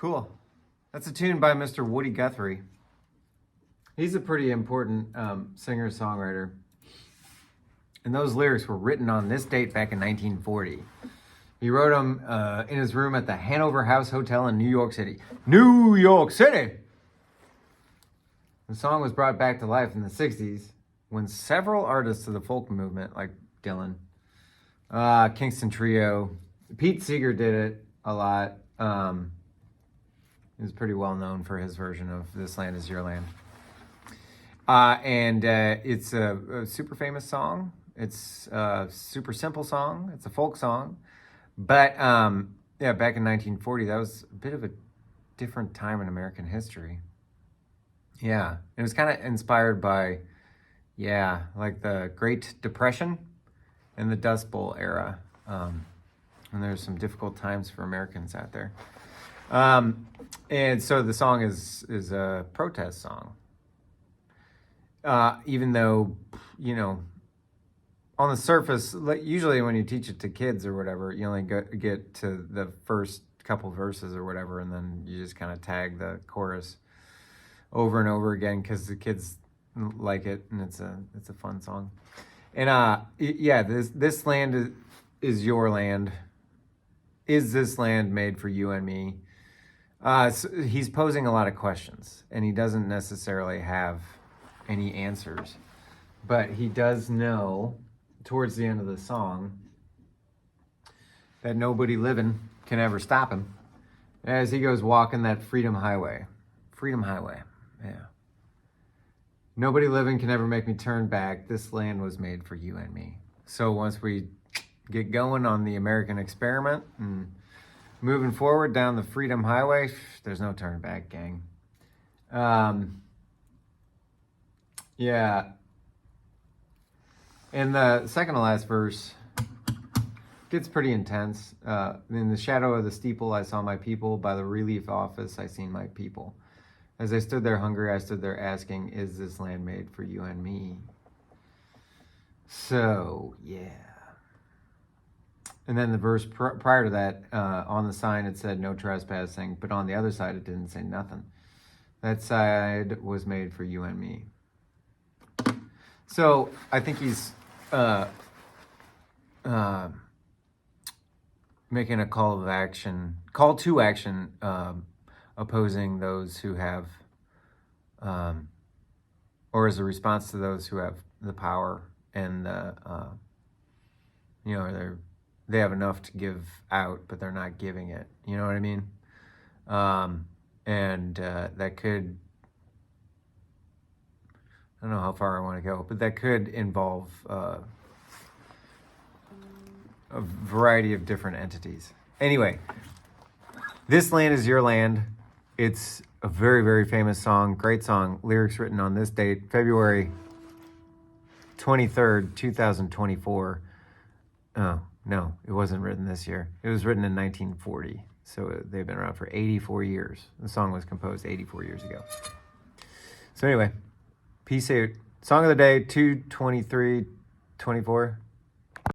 Cool. That's a tune by Mr. Woody Guthrie. He's a pretty important singer-songwriter. And those lyrics were written on this date back in 1940. He wrote them in his room at the Hanover House Hotel in New York City. New York City! The song was brought back to life in the 60s when several artists of the folk movement, like Dylan, Kingston Trio, Pete Seeger did it a lot. He was pretty well known for his version of This Land Is Your Land. And it's a super famous song. It's a super simple song. It's a folk song. But yeah, back in 1940, that was a bit of a different time in American history. Yeah, it was kind of inspired by, yeah, like the Great Depression and the Dust Bowl era. And there's some difficult times for Americans out there. And so the song is a protest song. Even though, you know, on the surface, usually when you teach it to kids or whatever, you only get to the first couple verses or whatever, and then you just kind of tag the chorus over and over again because the kids like it, and it's a fun song. And yeah, this land is your land. Is this land made for you and me? So he's posing a lot of questions, and he doesn't necessarily have any answers, but he does know towards the end of the song that nobody living can ever stop him as he goes walking that freedom highway. Freedom highway, yeah. Nobody living can ever make me turn back. This land was made for you and me. So once we get going on the American experiment and moving forward down the freedom highway, there's no turning back, gang. Yeah. And the second to last verse gets pretty intense. In the shadow of the steeple, I saw my people. By the relief office, I seen my people. As I stood there hungry, I stood there asking, is this land made for you and me? So, yeah. And then the verse prior to that, on the sign it said no trespassing, but on the other side it didn't say nothing. That side was made for you and me. So I think he's making a call to action, opposing those who have, or as a response to those who have the power and you know, they have enough to give out, but they're not giving it. You know what I mean? And that could, I don't know how far I want to go, but that could involve a variety of different entities. Anyway, this land is your land. It's a very, very famous song, great song. Lyrics written on this date, February 23rd, 2024. Oh, no, it wasn't written this year. It was written in 1940. So they've been around for 84 years. The song was composed 84 years ago. So anyway, peace out. Song of the day, 2/23/24.